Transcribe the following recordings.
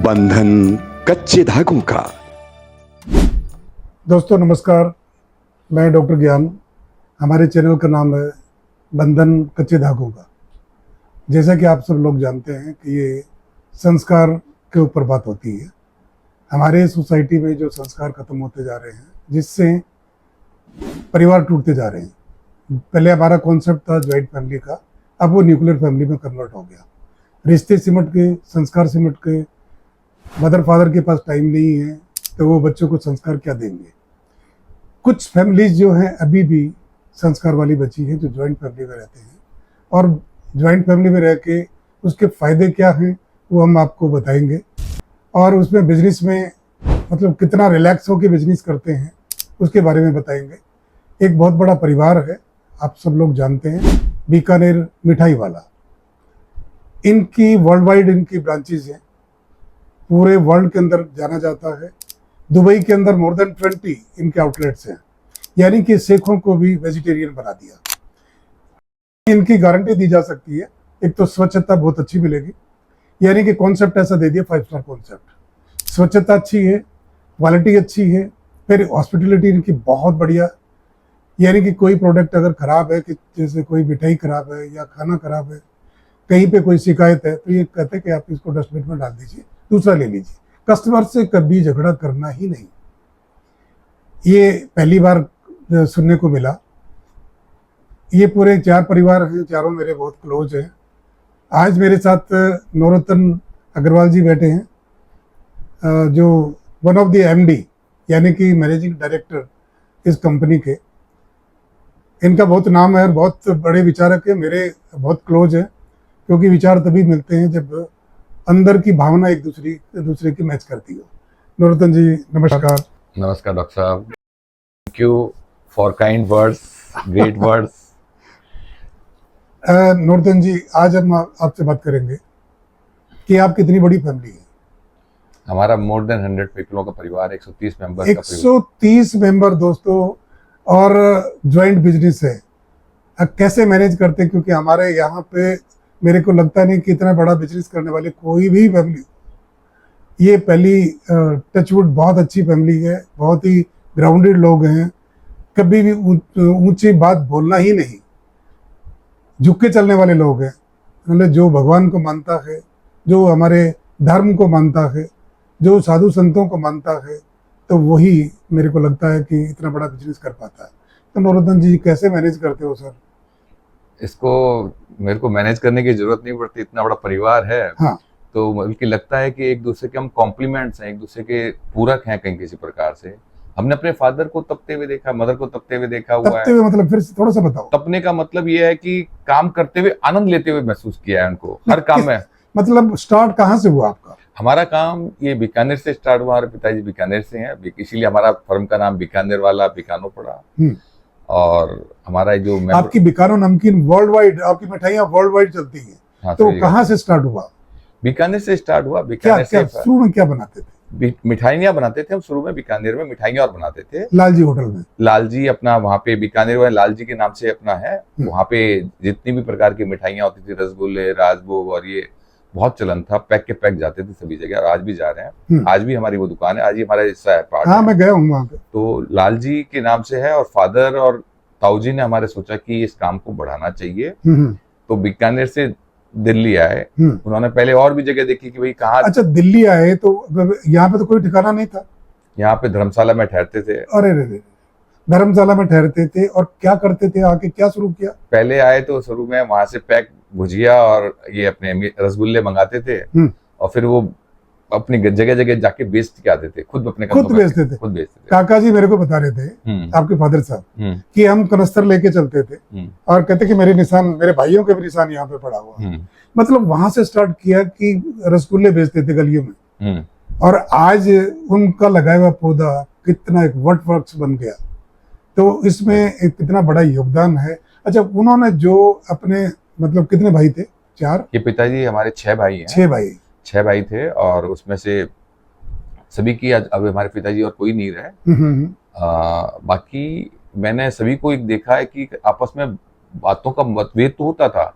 बंधन कच्चे धागों का। दोस्तों नमस्कार, मैं डॉक्टर ज्ञान। हमारे चैनल का नाम है बंधन कच्चे धागों का। जैसा कि आप सब लोग जानते हैं कि ये संस्कार के ऊपर बात होती है। हमारे सोसाइटी में जो संस्कार खत्म होते जा रहे हैं, जिससे परिवार टूटते जा रहे हैं। पहले हमारा कॉन्सेप्ट था ज्वाइंट फैमिली का, अब वो न्यूक्लियर फैमिली में कन्वर्ट हो गया। रिश्ते सिमट के, संस्कार सिमट के, मदर फादर के पास टाइम नहीं है तो वो बच्चों को संस्कार क्या देंगे। कुछ फैमिलीज जो हैं अभी भी संस्कार वाली बची हैं, जो ज्वाइंट फैमिली में रहते हैं, और ज्वाइंट फैमिली में रह के उसके फ़ायदे क्या हैं वो हम आपको बताएंगे। और उसमें बिजनेस में मतलब कितना रिलैक्स होकर बिजनेस करते हैं उसके बारे में बताएंगे। एक बहुत बड़ा परिवार है, आप सब लोग जानते हैं, बीकानेर मिठाई वाला। इनकी वर्ल्ड वाइड इनकी ब्रांचेज हैं, पूरे वर्ल्ड के अंदर जाना जाता है। दुबई के अंदर मोर देन 20 इनके आउटलेट्स हैं, यानी कि शेखों को भी वेजिटेरियन बना दिया। इनकी गारंटी दी जा सकती है, एक तो स्वच्छता बहुत अच्छी मिलेगी, यानी कि कॉन्सेप्ट ऐसा दे दिया 5 स्टार कॉन्सेप्ट। स्वच्छता अच्छी है, क्वालिटी अच्छी है, फिर हॉस्पिटलिटी इनकी बहुत बढ़िया। यानी कि कोई प्रोडक्ट अगर ख़राब है, कि जैसे कोई मिठाई ख़राब है या खाना ख़राब है, कहीं पे कोई शिकायत है, तो ये कहते हैं कि आप इसको डस्टबिन में डाल दीजिए, दूसरा ले लीजिए। कस्टमर से कभी झगड़ा करना ही नहीं। ये पहली बार सुनने को मिला। ये पूरे 4 परिवार हैं, चारों मेरे बहुत क्लोज हैं। आज मेरे साथ नवरत्न अग्रवाल जी बैठे हैं, जो वन ऑफ द एमडी यानी कि मैनेजिंग डायरेक्टर इस कंपनी के। इनका बहुत नाम है और बहुत बड़े विचारक है, मेरे बहुत क्लोज है, क्योंकि विचार तभी मिलते हैं जब अंदर की भावना एक दूसरे की मैच करती हो। नवरत्न जी नमस्कार। नमस्कार डॉक्टर साहब, thank you for kind words, great words. Navratna ji, आज हम आपसे बात करेंगे कि आप कितनी बड़ी फैमिली है। हमारा मोर देन 100 पीपलों का परिवार, 130 मेंबर 130 मेंबर दोस्तों, और ज्वाइंट बिजनेस है। कैसे मैनेज करते हैं, क्योंकि हमारे यहाँ पे मेरे को लगता नहीं कि इतना बड़ा बिजनेस करने वाले कोई भी फैमिली। ये पहली टचवुड बहुत अच्छी फैमिली है, बहुत ही ग्राउंडेड लोग हैं, कभी भी ऊंची बात बोलना ही नहीं, झुक के चलने वाले लोग हैं। मतलब जो भगवान को मानता है, जो हमारे धर्म को मानता है, जो साधु संतों को मानता है, तो वही मेरे को लगता है कि इतना बड़ा बिजनेस कर पाता है। तो नवरत्न जी कैसे मैनेज करते हो सर? इसको मेरे को मैनेज करने की जरूरत नहीं पड़ती, इतना बड़ा परिवार है। हाँ। तो बल्कि लगता है कि एक दूसरे के हम कॉम्प्लीमेंट्स हैं, एक दूसरे के पूरक हैं कहीं किसी प्रकार से। हमने अपने फादर को तपते हुए देखा, मदर को तपते हुए देखा हुआ तपते हुए मतलब फिर थोड़ा सा बताओ। तपने का मतलब ये है कि काम करते हुए आनंद लेते हुए महसूस किया है उनको हर काम में। मतलब स्टार्ट कहाँ से हुआ आपका? हमारा काम ये बीकानेर से स्टार्ट हुआ। हमारे पिताजी बीकानेर से हैं, इसीलिए हमारा फर्म का नाम बीकानेर वाला बीकानो पड़ा। और हमारा जो आपकी बीकानो नमकीन वर्ल्ड वाइड, आपकी मिठाइयाँ वर्ल्ड वाइड चलती हैं। हाँ, तो कहाँ से स्टार्ट हुआ? बीकानेर से स्टार्ट हुआ। बीकानेर से शुरू में क्या बनाते थे? मिठाइयाँ बनाते थे हम शुरू में, बीकानेर में मिठाइयाँ और बनाते थे। लालजी होटल में। लालजी अपना वहाँ पे बीकानेर वाले लालजी के नाम से अपना है। वहाँ पे जितनी भी प्रकार की मिठाइयाँ होती थी, रसगुल्ले, राजभोग, और ये बहुत चलन था। पैक के पैक जाते थे सभी जगह, और आज भी जा रहे हैं। आज भी हमारी वो दुकान है, आज ही हमारा हिस्सा है, पार्ट। हाँ, मैं गया हूँ वहाँ पे। तो लालजी के नाम से है, और फादर और ताऊजी ने हमारे सोचा कि इस काम को बढ़ाना चाहिए। तो बीकानेर से दिल्ली आए। उन्होंने पहले और भी जगह देखी कि भाई कहाँ। अच्छा, दिल्ली आए तो यहाँ पे तो कोई ठिकाना नहीं था? यहाँ पे धर्मशाला में ठहरते थे। अरे रे, धर्मशाला में ठहरते थे और क्या करते थे? आके क्या शुरू किया? पहले आए तो शुरू में वहां से पैक भुजिया और ये अपने रसगुल्ले मंगाते थे, और फिर वो अपनी जगह जगह जाके बेच के आते थे, खुद बेचते थे। काका जी मेरे को बता रहे थे, आपके फादर साहब, कि हम कनस्तर लेके चलते थे और कहते कि मेरे निशान, मेरे भाइयों के भी निशान यहाँ पे पड़ा हुआ। मतलब वहां से स्टार्ट किया कि रसगुल्ले बेचते थे गलियों में, और आज उनका लगाया हुआ पौधा कितना एक वट वृक्ष बन गया। तो इसमें एक कितना बड़ा योगदान है। अच्छा, उन्होंने जो अपने मतलब कितने भाई थे? 4? ये पिताजी हमारे 6 भाई हैं। 6 भाई थे, और उसमें से सभी की अब हमारे पिताजी और कोई नहीं रहे। बाकी मैंने सभी को एक देखा है कि आपस में बातों का मतभेद तो होता था,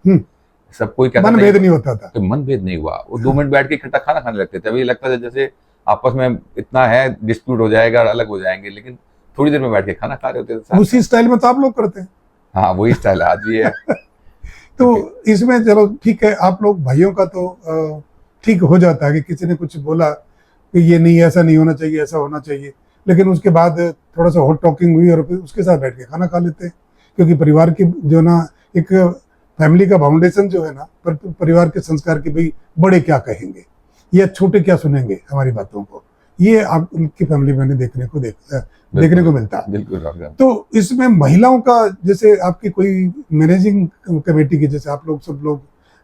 सब कोई कहता मनभेद नहीं होता था। तो मनभेद नहीं हुआ, वो 2 मिनट बैठ के इकट्ठा खाना खाने लगते थे। अभी लगता था जैसे आपस में इतना है, डिस्प्यूट हो जाएगा, अलग हो जाएंगे, लेकिन थोड़ी देर में बैठ के खाना खा रहे होते थे साथ। उसी स्टाइल में तो आप लोग करते हैं। हाँ, वही स्टाइल आज भी है। तो इसमें चलो ठीक है, आप लोग भाइयों का तो ठीक हो जाता है कि किसी ने कुछ बोला कि ये नहीं, ऐसा नहीं होना चाहिए, ऐसा होना चाहिए, लेकिन उसके बाद थोड़ा सा हॉट टॉकिंग हुई और फिर उसके साथ बैठ के खाना खा लेते हैं। क्योंकि परिवार की जो ना एक फैमिली का फाउंडेशन जो है ना, परिवार के संस्कार के, भाई बड़े क्या कहेंगे या छोटे क्या सुनेंगे हमारी बातों को, ये आपकी फैमिली में देखने को मिलता है। बिल्कुल। तो इसमें महिलाओं का, जैसे आपकी कोई मैनेजिंग कमेटी की, जैसे आप लोग सब लोग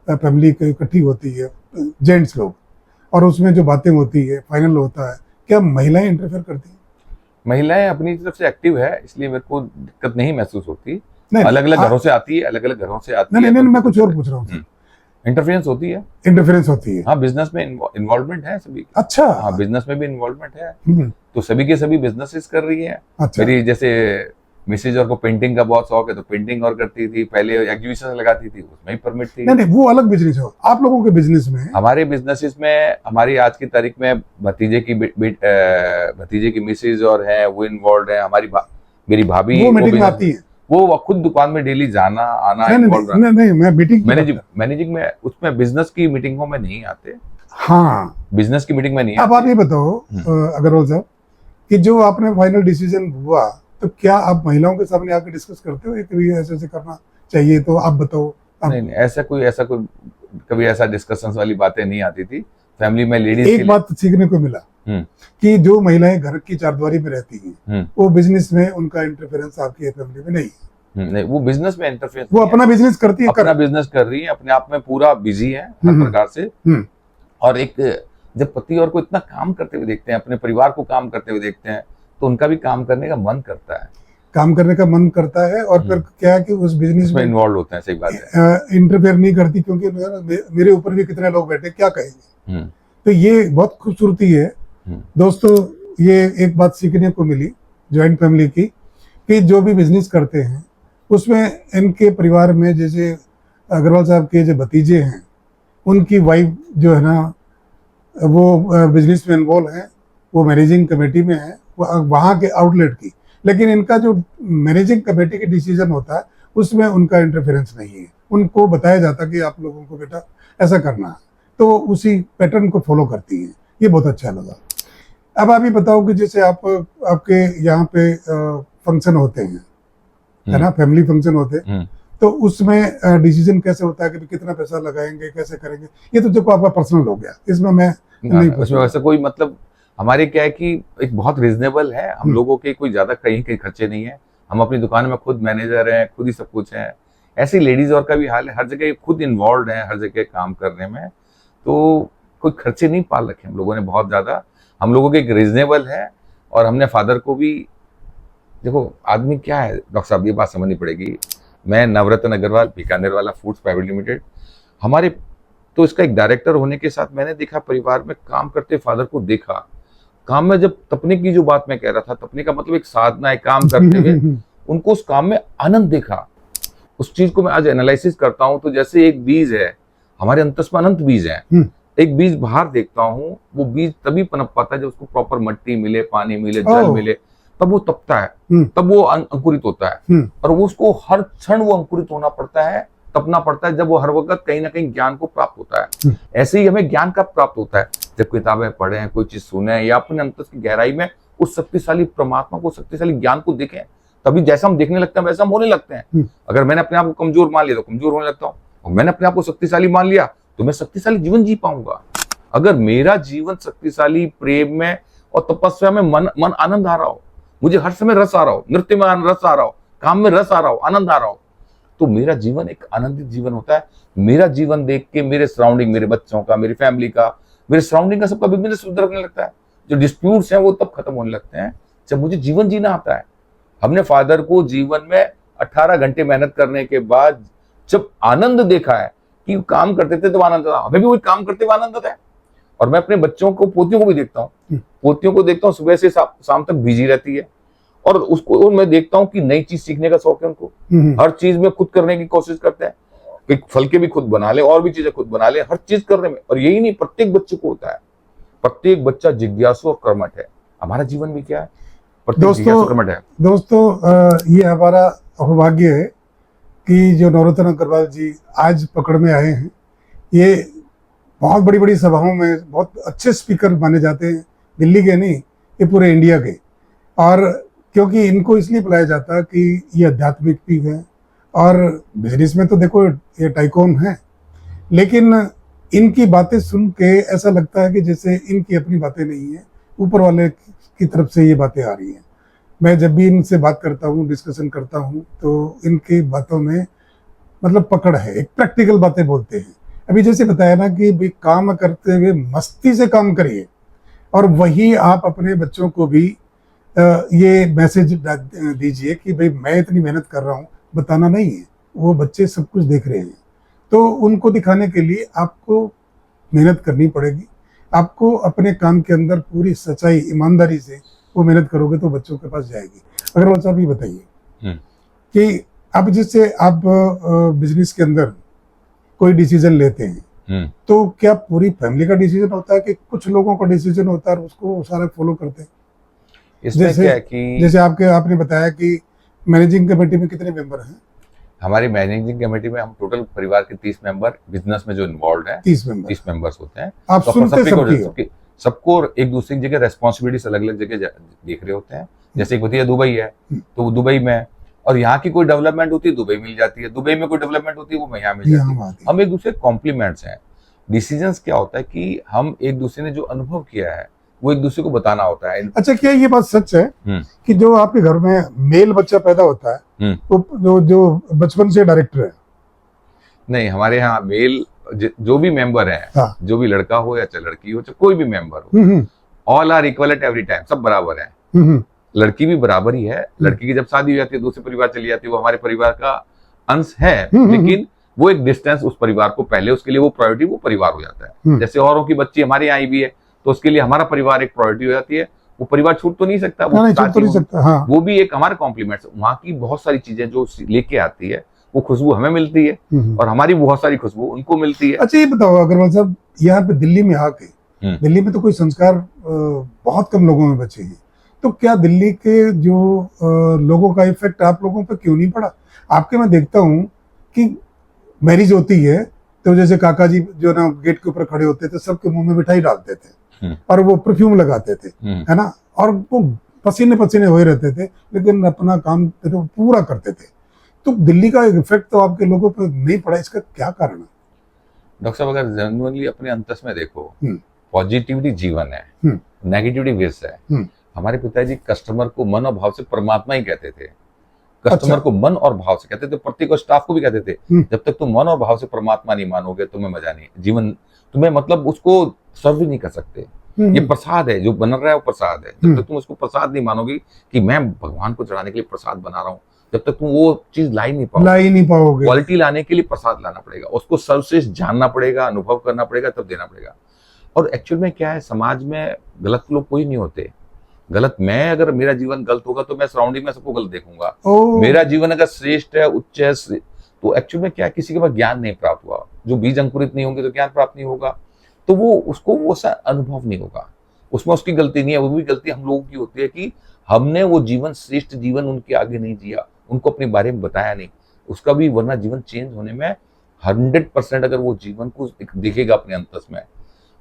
फैमिली इकट्ठी होती है, जेंट्स लोग, और उसमें जो बातें होती है, फाइनल होता है, क्या महिलाएं इंटरफेयर करती हैं? महिलाएं अपनी तरफ से एक्टिव है, इसलिए मेरे को दिक्कत नहीं महसूस होती। नहीं, अलग अलग घरों से आती है, अलग अलग घरों से आती है। नहीं, मैं कुछ और पूछ रहा हूँ। इंटरफेरेंस होती है। इंटरफेरेंस होती है। हाँ, बिजनेस में इन्वॉल्वमेंट है सभी। अच्छा। हाँ, बिजनेस में भी इन्वॉल्वमेंट है। तो सभी के सभी बिजनेसेस कर रही है। अच्छा। मेरी जैसे मिसेज और को पेंटिंग का बहुत शौक है, तो पेंटिंग और करती थी, पहले एग्जीबिशन लगाती थी, उसमें ही परमिट थी। नहीं, वो अलग बिजनेस है। आप लोगों के बिजनेस में, हमारे बिजनेसेस में, हमारी आज की तारीख में भतीजे की मिसेज और है, वो इन्वॉल्व है। मेरी भाभी वो मीटिंग में आती है, वो खुद दुकान में डेली जाना आना। नहीं, मैं मीटिंग मैनेजिंग में, उसमें बिजनेस की मीटिंगों में नहीं आते। हाँ, बिजनेस की मीटिंग में नहीं अब आप ये बताओ अग्रवाल साहब, कि जो आपने फाइनल डिसीजन हुआ, तो क्या आप महिलाओं के सामने आकर डिस्कस करते हो कि ऐसे करना चाहिए, तो आप बताओ? नहीं, ऐसा कोई कभी ऐसा डिस्कशन वाली बातें नहीं आती थी फैमिली में। लेडीज एक बात सीखने को मिला कि जो महिलाएं घर की चारदीवारी में रहती हैं, वो बिजनेस में उनका इंटरफेरेंस आपकी फैमिली में नहीं, वो बिजनेस में इंटरफेरेंस, वो अपना बिजनेस करती है, अपना बिजनेस कर रही है, अपने आप में पूरा बिजी है हर प्रकार से। और एक जब पति और को इतना काम करते हुए देखते हैं, अपने परिवार को काम करते हुए देखते हैं, तो उनका भी काम करने का मन करता है। काम करने का मन करता है, और फिर क्या है कि उस बिजनेस में इन्वॉल्व होते हैं। सही बात है। इंटरफेयर नहीं करती, क्योंकि मेरे ऊपर भी कितने लोग बैठे, क्या कहेंगे। तो ये बहुत खूबसूरती है दोस्तों। ये एक बात सीखने को मिली ज्वाइंट फैमिली की, कि जो भी बिजनेस करते हैं उसमें इनके परिवार में, जैसे अग्रवाल साहब के जो भतीजे हैं, उनकी वाइफ जो है ना, वो बिजनेस में इन्वॉल्व है, वो मैनेजिंग कमेटी में है, वहाँ के आउटलेट की। लेकिन इनका जो मैनेजिंग कमेटी की डिसीजन होता है, उसमें उनका इंटरफेरेंस नहीं है। उनको बताया जाता कि आप लोगों को बेटा ऐसा करना है, तो उसी पैटर्न को फॉलो करती है। ये बहुत अच्छा लगा। अब आप ये बताओ कि जैसे आपके यहाँ पे फंक्शन होते हैं, है ना, फैमिली फंक्शन होते हैं, तो उसमें डिसीजन कैसे होता है कि कितना पैसा लगाएंगे, कैसे करेंगे? ये तो देखो आपका पर्सनल हो गया, इसमें मैं नहीं, उसमें वैसा कोई मतलब, हमारे क्या है कि एक बहुत रिजनेबल है। हम लोगों के कोई ज्यादा कहीं खर्चे नहीं है। हम अपनी दुकान में खुद मैनेजर हैं, खुद ही सब कुछ है। ऐसी लेडीज और का भी हाल है, हर जगह खुद इन्वॉल्व है, हर जगह काम करने में, तो कोई खर्चे नहीं पाल रखे हम लोगों ने बहुत ज्यादा। हम लोगों के एक रिजनेबल है। और हमने फादर को भी, देखो आदमी क्या है डॉक्टर साहब, ये बात समझनी पड़ेगी। मैं नवरत्न अग्रवाल, बीकानेर वाला फूड्स प्राइवेट लिमिटेड, हमारे तो इसका एक डायरेक्टर होने के साथ मैंने देखा, परिवार में काम करते फादर को देखा। काम में जब तपने की जो बात मैं कह रहा था, तपने का मतलब एक साधना है, काम करते हुए उनको उस काम में आनंद देखा। उस चीज को मैं आज एनालिसिस करता हूं, तो जैसे एक बीज है, हमारे अंतस में अनंत बीज है। एक बीज बाहर देखता हूँ, वो बीज तभी पनप पाता है जब उसको प्रॉपर मट्टी मिले, पानी मिले, जल मिले, तब वो तपता है, तब वो अंकुरित होता है। और वो उसको हर क्षण वो अंकुरित होना पड़ता है, तपना पड़ता है, जब वो हर वक्त कहीं ना कहीं ज्ञान को प्राप्त होता है। ऐसे ही हमें ज्ञान का प्राप्त होता है जब किताबें पढ़ें, कोई चीज सुने, या अपने अंतस की गहराई में उस शक्तिशाली परमात्मा को, शक्तिशाली ज्ञान को देखें। तभी जैसा हम देखने लगते हैं वैसा हम होने लगते हैं। अगर मैंने अपने आप को कमजोर मान लिया तो कमजोर होने लगता हूँ, और मैंने अपने आप को शक्तिशाली मान लिया तो मैं शक्तिशाली जीवन जी पाऊंगा। अगर मेरा जीवन शक्तिशाली प्रेम में और तपस्या में मन आनंद आ रहा हो, मुझे हर समय रस आ रहा हो, नृत्य में रस आ रहा हो, काम में रस आ रहा हो, आनंद आ रहा हो, तो मेरा जीवन एक आनंदित जीवन होता है। मेरा जीवन देख के मेरे सराउंडिंग, मेरे बच्चों का, मेरी फैमिली का, मेरे सराउंडिंग का सबका बिजनेस सुधरने लगता है। जो डिस्प्यूट्स हैं वो तब खत्म होने लगते हैं जब मुझे जीवन जीना आता है। हमने फादर को जीवन में 18 घंटे मेहनत करने के बाद जब आनंद देखा है कि काम करते थे तो आनंद आता, हमें भी वही काम करते हुए आनंद आता है। और मैं अपने बच्चों को, पोतियों को भी देखता हूँ, पोतियों को देखता हूँ सुबह से शाम तक बिजी रहती है, और उसको मैं देखता हूँ कि नई चीज सीखने का शौक है उनको, हर चीज में खुद करने की कोशिश करते हैं। एक फल के भी खुद बना ले, और भी चीजें खुद बना ले, हर चीज करने में। और यही नहीं, प्रत्येक बच्चे को होता है, प्रत्येक बच्चा जिज्ञासु और कर्मठ है। हमारा जीवन भी क्या है, प्रत्येक जिज्ञासु कर्मठ है। दोस्तों ये हमारा सौभाग्य है कि जो नवरत्न अग्रवाल जी आज पकड़ में आए हैं, ये बहुत बड़ी बड़ी सभाओं में बहुत अच्छे स्पीकर माने जाते हैं, दिल्ली के नहीं, ये पूरे इंडिया के। और क्योंकि इनको इसलिए बुलाया जाता है कि ये आध्यात्मिक भी है, और बिजनेस में तो देखो ये टाइकून है, लेकिन इनकी बातें सुन के ऐसा लगता है कि जैसे इनकी अपनी बातें नहीं है, ऊपर वाले की तरफ से ये बातें आ रही हैं। मैं जब भी इनसे बात करता हूँ, डिस्कशन करता हूँ, तो इनकी बातों में मतलब पकड़ है, एक प्रैक्टिकल बातें बोलते हैं। अभी जैसे बताया ना कि भाई काम करते हुए मस्ती से काम करिए, और वही आप अपने बच्चों को भी ये मैसेज दीजिए कि भाई मैं इतनी मेहनत कर रहा हूँ, बताना नहीं है, वो बच्चे सब कुछ देख रहे हैं। तो उनको दिखाने के लिए आपको मेहनत करनी पड़ेगी, आपको अपने काम के अंदर पूरी सच्चाई ईमानदारी से वो मेहनत करोगे तो बच्चों के पास जाएगी। अग्रवाल साहब ये बताइए कि अब जैसे आप बिजनेस के अंदर कोई डिसीजन लेते हैं, तो क्या पूरी फैमिली का डिसीजन होता है कि कुछ लोगों का डिसीजन होता है और उसको सारा फॉलो करते हैं? इसमें क्या है कि जैसे आपने बताया कि मैनेजिंग कमेटी में कितने मेंबर हैं? हमारी मैनेजिंग कमेटी में हम टोटल परिवार के 30 मेंबर, बिजनेस में जो इन्वॉल्व हैं 30 मेंबर्स होते हैं। आप तो सुनते सबको एक दूसरे की जगह रेस्पॉन्सिबिलिटीज अलग अलग जगह देख रहे होते हैं। जैसे एक होती है दुबई है, तो वो दुबई में, और यहाँ की कोई डेवलपमेंट होती है दुबई मिल जाती है, दुबई में कोई डेवलपमेंट होती है वो यहाँ मिल जाती है। हम एक दूसरे कॉम्प्लीमेंट्स हैं। डिसीजंस क्या होता है कि हम एक दूसरे ने जो अनुभव किया है वो एक दूसरे को बताना होता है। अच्छा, क्या ये बात सच है कि जो आपके घर में मेल बच्चा पैदा होता है वो जो बचपन से डायरेक्टर है? नहीं, हमारे यहाँ मेल जो भी मेंबर है, हाँ। जो भी लड़का हो या लड़की हो, चाहे कोई भी मेंबर हो, all are equal at every time, सब बराबर है। लड़की भी बराबर ही है। लड़की की जब शादी हो जाती है, दूसरे परिवार चली जाती है, वो हमारे परिवार का अंश है, लेकिन वो एक डिस्टेंस उस परिवार को पहले, उसके लिए वो प्रायोरिटी वो परिवार हो जाता है। जैसे औरों की बच्ची हमारे यहाँ आई भी है, तो उसके लिए हमारा परिवार एक प्रायोरिटी हो जाती है। वो परिवार छूट तो नहीं सकता, वो छूट तो नहीं सकता। हाँ। वो भी एक हमारे कॉम्प्लीमेंट। वहाँ की बहुत सारी चीजें जो लेके आती है, वो खुशबू हमें मिलती है, और हमारी बहुत सारी खुशबू उनको मिलती है। अच्छा, ये बताओ अग्रवाल साहब, यहाँ पे दिल्ली में आके, दिल्ली में तो कोई संस्कार बहुत कम लोगों में बचे हैं, तो क्या दिल्ली के जो लोगों का इफेक्ट आप लोगों पर क्यों नहीं पड़ा? आपके मैं देखता हूँ कि मैरिज होती है तो जैसे काका जी जो ना गेट के ऊपर खड़े होते थे, सबके मुंह में मिठाई डालते थे और वो परफ्यूम लगाते थे, है ना, और वो पसीने पसीने हुए रहते थे, लेकिन अपना काम तो पूरा करते थे। तो दिल्ली का इफेक्ट तो आपके लोगों पर नहीं पड़ा, इसका क्या कारण है? डॉक्टर साहब, अगर जेन्युइनली अपने अंतस में देखो, पॉजिटिविटी जीवन है, नेगेटिविटी विष है। हमारे पिताजी कस्टमर को मन और भाव से परमात्मा ही कहते थे। कस्टमर को मन और भाव से कहते थे, प्रत्येक स्टाफ को भी कहते थे, जब तक तुम मन और भाव से परमात्मा नहीं मानोगे तुम्हें मजा नहीं, जीवन तुम्हें मतलब उसको सर्व नहीं कर सकते। ये प्रसाद है जो बन रहा है, वो प्रसाद है। जब तक तुम उसको प्रसाद नहीं मानोगे कि मैं भगवान को चढ़ाने के लिए प्रसाद बना रहा हूँ, जब तक तुम वो चीज ला ही नहीं पाओगे। क्वालिटी लाने के लिए प्रसाद लाना पड़ेगा, उसको सर्वश्रेष्ठ जानना पड़ेगा, अनुभव करना पड़ेगा, तब देना पड़ेगा। और एक्चुअल में क्या है, समाज में गलत लोग कोई नहीं होते। गलत मैं, अगर मेरा जीवन गलत होगा तो मैं सराउंडिंग में सबको गलत देखूंगा। मेरा जीवन अगर श्रेष्ठ है, उच्च है, तो एक्चुअल में क्या, किसी के पास ज्ञान नहीं प्राप्त हुआ, जो बीज अंकुरित नहीं होंगे तो ज्ञान प्राप्त नहीं होगा, तो वो उसको वो सा अनुभव नहीं होगा। उसमें उसकी गलती नहीं है, वो भी गलती हम लोगों की होती है कि हमने वो जीवन, श्रेष्ठ जीवन उनके आगे नहीं जिया, उनको अपने बारे में बताया नहीं उसका भी, वरना जीवन चेंज होने में 100% अगर वो जीवन को देखेगा अपने अंतस में,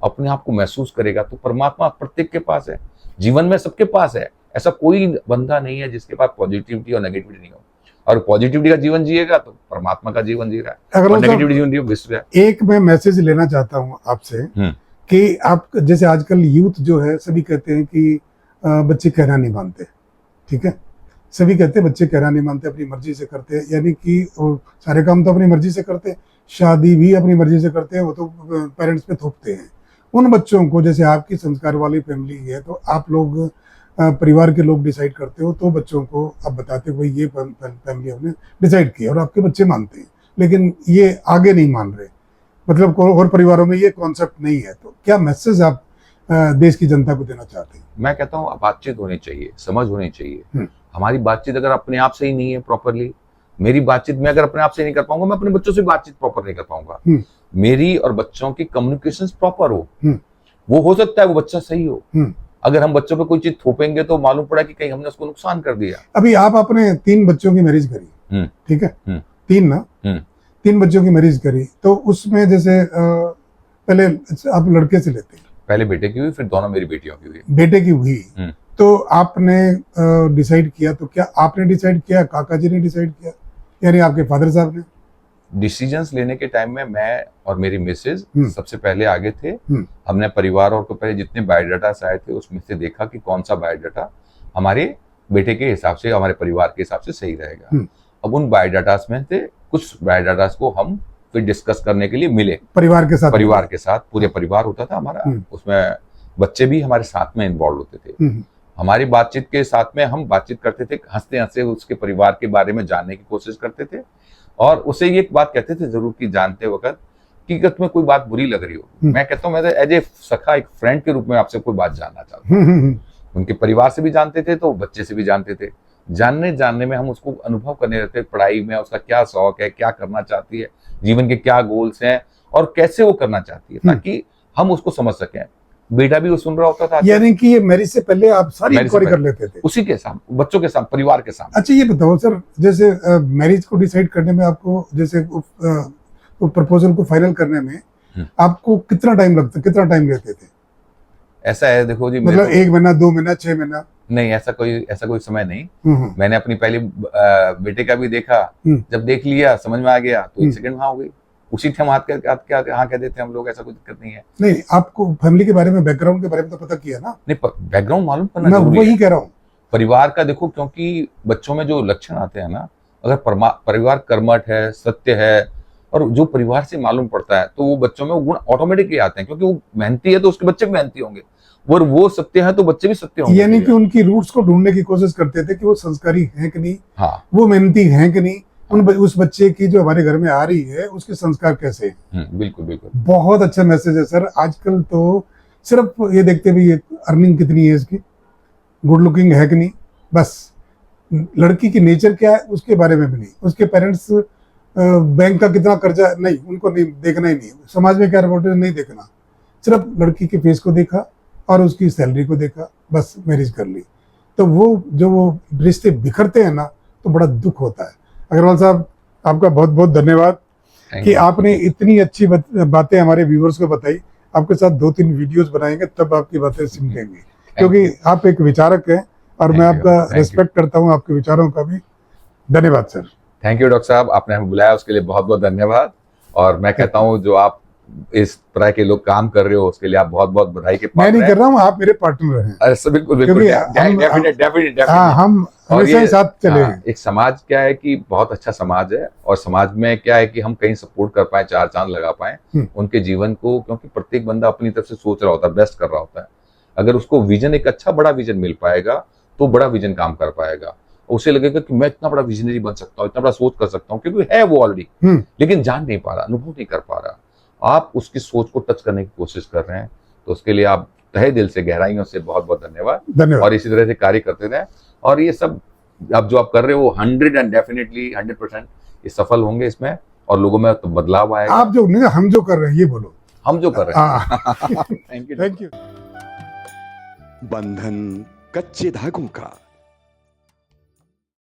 अपने आप को महसूस करेगा, तो परमात्मा प्रत्येक के पास है, जीवन में सबके पास है। ऐसा कोई बंदा नहीं है जिसके पास पॉजिटिविटी और नेगेटिविटी नहीं हो। और पॉजिटिविटी का जीवन जिएगा तो परमात्मा का जीवन जी रहा है, और नेगेटिविटी जीवन जिए विश्व है। एक मैं मैसेज लेना चाहता हूँ आपसे कि आप जैसे आजकल यूथ जो है, सभी कहते हैं कि बच्चे कहना नहीं मानते, ठीक है, सभी कहते हैं बच्चे कहना नहीं मानते, अपनी मर्जी से करते हैं, यानी कि वो सारे काम तो अपनी मर्जी से करते हैं, शादी भी अपनी मर्जी से करते हैं, वो तो पेरेंट्स पे थोपते हैं। उन बच्चों को, जैसे आपकी संस्कार वाली फैमिली है, तो आप लोग परिवार के लोग डिसाइड करते हो, तो बच्चों को आप बताते हो भाई ये फैमिली हमने डिसाइड किया, और आपके बच्चे मानते हैं, लेकिन ये आगे नहीं मान रहे, मतलब और परिवारों में ये कॉन्सेप्ट नहीं है। तो क्या मैसेज आप देश की जनता को देना चाहते हैं? मैं कहता हूँ बातचीत होनी चाहिए, समझ होनी चाहिए। हमारी बातचीत अगर अपने आप से ही नहीं है प्रॉपरली, मेरी बातचीत मैं अगर अपने आप से नहीं कर पाऊंगा, मैं अपने बच्चों से बातचीत प्रॉपर नहीं कर पाऊंगा। मेरी और बच्चों की कम्युनिकेशन प्रॉपर हो, वो हो सकता है वो बच्चा सही हो। अगर हम बच्चों पे कोई चीज थोपेंगे तो मालूम पड़ा कि कहीं हमने उसको नुकसान कर दिया। अभी आप अपने 3 बच्चों की मैरिज करी, ठीक है, 3 ना, 3 बच्चों की मैरिज करी, तो उसमें जैसे पहले आप लड़के से लेते हैं, पहले बेटे की हुई, फिर दोनों मेरी बेटियों की हुई। बेटे की हुई, तो आपने डिसाइड किया, तो क्या आपने डिसाइड किया, काका जी ने डिसाइड किया, यानी आपके फादर साहब ने? डिसीजंस लेने के टाइम में मैं और मेरी मिसेज सबसे पहले आगे थे। हमने परिवार और को पहले जितने बायोडाटा आए थे उसमें से देखा कि कौन सा बायोडाटा हमारे बेटे के हिसाब से, हमारे परिवार के हिसाब से सही रहेगा। अब उन बायोडाटा में से कुछ बायोडाटा को हम फिर डिस्कस करने के लिए मिले परिवार के साथ पूरे परिवार होता था हमारा, उसमें बच्चे भी हमारे साथ में इन्वॉल्व होते थे। हमारी बातचीत के साथ में हम बातचीत करते थे, हंसते हंसते उसके परिवार के बारे में जानने की कोशिश करते थे, और उसे ये एक बात कहते थे जरूर कि जानते वक्त कि अगर तुम्हें कोई बात बुरी लग रही हो, मैं कहता हूँ मैं एज ए सखा, एक फ्रेंड के रूप में आपसे कोई बात जानना चाहता हूँ। उनके परिवार से भी जानते थे तो बच्चे से भी जानते थे, जानने में हम उसको अनुभव करने रहते, पढ़ाई में उसका क्या शौक है, क्या करना चाहती है, जीवन के क्या गोल्स हैं और कैसे वो करना चाहती है, ताकि हम उसको समझ सकें। बेटा भी वो सुन रहा होता था। यानी कि ये मैरिज से पहले आप सारी इंक्वायरी कर लेते थे उसी के सामने, बच्चों के सामने, परिवार के सामने। अच्छा ये बताओ सर, जैसे मैरिज को डिसाइड करने में आपको, जैसे प्रपोजल को फाइनल करने में आपको कितना टाइम लगता, कितना टाइम लेते थे? ऐसा है देखो जी, मतलब 1 महीना, 2 महीना, 6 महीना? नहीं, ऐसा कोई समय नहीं। मैंने अपनी पहली बेटे का भी देखा, जब देख लिया समझ में आ गया तो 1 सेकंड वहां हो गई, उसी टाइम हाथ हाँ कह देते हम लोग, ऐसा कोई दिक्कत नहीं है। नहीं, आपको फैमिली के बारे में, बैकग्राउंड के बारे में तो पता किया ना? नहीं, बैकग्राउंड मालूम करना मैं वही कह रहा हूँ, परिवार का देखो, क्योंकि बच्चों में जो लक्षण आते हैं ना, अगर परिवार कर्मठ है, सत्य है, और जो परिवार से मालूम पड़ता है तो वो बच्चों में वो गुण ऑटोमेटिकली आते हैं, क्योंकि वो मेहनती है तो उसके बच्चे भी मेहनती होंगे, और वो सत्य है तो बच्चे भी सत्य होंगे। यानी कि उनकी रूट्स को ढूंढने की कोशिश करते थे कि वो संस्कारी हैं कि नहीं, हाँ, वो मेहनती हैं कि नहीं, उस बच्चे की जो हमारे घर में आ रही है उसके संस्कार कैसे हैं। बिल्कुल बिल्कुल, बहुत अच्छा मैसेज है सर। आजकल तो सिर्फ ये देखते भी अर्निंग कितनी है इसकी, गुड लुकिंग है कि नहीं, बस लड़की की नेचर क्या है उसके बारे में भी नहीं, उसके पेरेंट्स बैंक का कितना कर्जा, नहीं, उनको नहीं देखना, ही नहीं, समाज में क्या रिपोर्ट नहीं देखना, सिर्फ लड़की के फेस को देखा और उसकी सैलरी को देखा, बस मैरिज कर ली। तो वो जो वो रिश्ते बिखरते हैं ना, तो बड़ा दुख होता है। अग्रवाल साहब, आपका बहुत बहुत धन्यवाद कि आपने इतनी अच्छी बातें हमारे व्यूअर्स को बताई। आपके साथ 2-3 वीडियोस बनाएंगे तब आपकी बातें समझेंगे, क्योंकि आप एक विचारक हैं और मैं आपका रिस्पेक्ट करता हूं, आपके विचारों का भी। धन्यवाद सर। थैंक यू डॉक्टर साहब, आपने हमें बुलाया उसके लिए बहुत बहुत धन्यवाद। और मैं कहता हूँ जो आप इस तरह के लोग काम कर रहे हो उसके लिए आप बहुत बहुत बधाई के पात्र हैं। मैं नहीं कर रहा हूँ, आप मेरे पार्टनर हैं। अरे बिल्कुल बिल्कुल, डेफिनेट हम हमेशा ही साथ चले। एक समाज क्या है कि बहुत अच्छा समाज है, और समाज में क्या है कि हम कहीं सपोर्ट कर पाए, 4 चांद लगा पाए उनके जीवन को, क्योंकि प्रत्येक बंदा अपनी तरफ से सोच रहा होता है, बेस्ट कर रहा होता है। अगर उसको विजन, एक अच्छा बड़ा विजन मिल पाएगा तो बड़ा विजन काम कर पाएगा। उसे लगेगा कि मैं इतना बड़ा विजनरी बन सकता हूँ, इतना बड़ा सोच कर सकता हूँ, क्योंकि है वो ऑलरेडी, लेकिन जान नहीं पा रहा, अनुभव नहीं कर पा रहा। आप उसकी सोच को टच करने की कोशिश कर रहे हैं, तो उसके लिए आप तहे दिल से, गहराइयों से बहुत बहुत धन्यवाद। और इसी तरह से कार्य करते रहें, और ये सब अब जो आप कर रहे हो 100% ये सफल होंगे इसमें, और लोगों में तो बदलाव आएगा। आप जो नहीं, हम जो कर रहे हैं, ये बोलो, हम जो कर रहे हैं। Thank you. बंधन कच्चे धागों का।